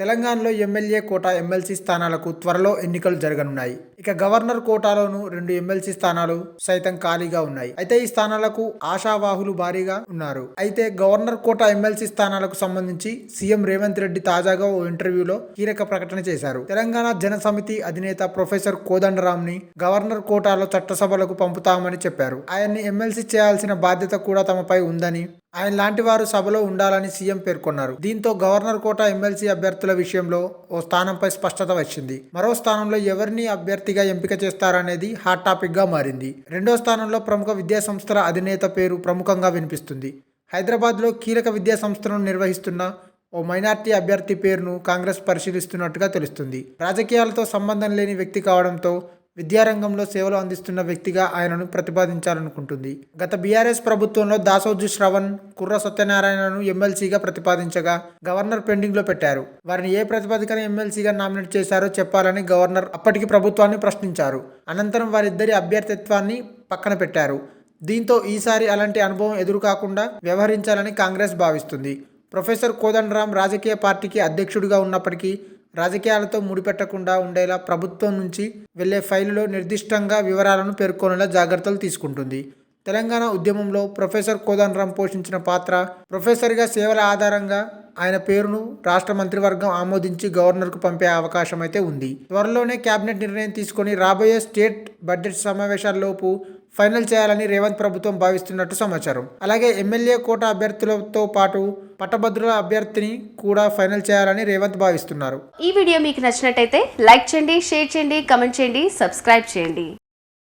తెలంగాణలో MLA quota MLC స్థానాలకు త్వరలో ఎన్నికలు జరగనున్నాయి. ఇక గవర్నర్ కోటాలోనూ 2 ఎమ్మెల్సీ స్థానాలు సైతం ఖాళీగా ఉన్నాయి. అయితే ఈ స్థానాలకు ఆశావాహులు భారీగా ఉన్నారు. అయితే గవర్నర్ కోటా ఎమ్మెల్సీ స్థానాలకు సంబంధించి సీఎం రేవంత్ రెడ్డి తాజాగా ఓ ఇంటర్వ్యూలో కీలక ప్రకటన చేశారు. తెలంగాణ జన సమితి అధినేత ప్రొఫెసర్ కోదండరాం ని గవర్నర్ కోటాలో చట్టసభలకు పంపుతామని చెప్పారు. ఆయన్ని ఎమ్మెల్సీ చేయాల్సిన బాధ్యత కూడా తమపై ఉందని, ఆయన లాంటి వారు సభలో ఉండాలని సీఎం పేర్కొన్నారు. దీంతో గవర్నర్ కోటా ఎమ్మెల్సీ అభ్యర్థుల విషయంలో ఓ స్థానంపై స్పష్టత వచ్చింది. మరో స్థానంలో ఎవరిని అభ్యర్థిగా ఎంపిక చేస్తారనేది హాట్ టాపిక్ గా మారింది. రెండో స్థానంలో ప్రముఖ విద్యా సంస్థల అధినేత పేరు ప్రముఖంగా వినిపిస్తుంది. హైదరాబాద్లో కీలక విద్యా సంస్థలను నిర్వహిస్తున్న ఓ మైనార్టీ అభ్యర్థి పేరును కాంగ్రెస్ పరిశీలిస్తున్నట్టుగా తెలుస్తుంది. రాజకీయాలతో సంబంధం లేని వ్యక్తి కావడంతో విద్యారంగంలో సేవలు అందిస్తున్న వ్యక్తిగా ఆయనను ప్రతిపాదించాలనుకుంటుంది. గత బీఆర్ఎస్ ప్రభుత్వంలో దాసోజు శ్రవణ్, కుర్ర సత్యనారాయణను ఎమ్మెల్సీగా ప్రతిపాదించగా గవర్నర్ పెండింగ్ లో పెట్టారు. వారిని ఏ ప్రతిపాదికన ఎమ్మెల్సీగా నామినేట్ చేశారో చెప్పాలని గవర్నర్ అప్పటికి ప్రభుత్వాన్ని ప్రశ్నించారు. అనంతరం వారిద్దరి అభ్యర్థిత్వాన్ని పక్కన పెట్టారు. దీంతో ఈసారి అలాంటి అనుభవం ఎదురుకాకుండా వ్యవహరించాలని కాంగ్రెస్ భావిస్తుంది. ప్రొఫెసర్ కోదండరాం రాజకీయ పార్టీకి అధ్యక్షుడిగా ఉన్నప్పటికీ రాజకీయాలతో ముడిపెట్టకుండా ఉండేలా ప్రభుత్వం నుంచి వెళ్లే ఫైలులో నిర్దిష్టంగా వివరాలను పేర్కొనేలా జాగ్రత్తలు తీసుకుంటుంది. తెలంగాణ ఉద్యమంలో ప్రొఫెసర్ కోదండరాం పోషించిన పాత్ర, ప్రొఫెసర్గా సేవల ఆధారంగా ఆయన పేరును రాష్ట్ర మంత్రివర్గం ఆమోదించి గవర్నర్కు పంపే అవకాశం అయితే ఉంది. త్వరలోనే కేబినెట్ నిర్ణయం తీసుకొని రాబోయే స్టేట్ బడ్జెట్ సమావేశాల్లోపు ఫైనల్ చేయాలని రేవంత్ ప్రభుత్వం భావిస్తున్నట్టు సమాచారం. అలాగే ఎమ్మెల్యే కోటా అభ్యర్థులతో పాటు పట్టభద్రుల అభ్యర్థిని కూడా ఫైనల్ చేయాలని రేవంత్ భావిస్తున్నారు. ఈ వీడియో మీకు నచ్చినట్టయితే లైక్ చేయండి, షేర్ చేయండి, కమెంట్ చేయండి, సబ్స్క్రైబ్ చేయండి.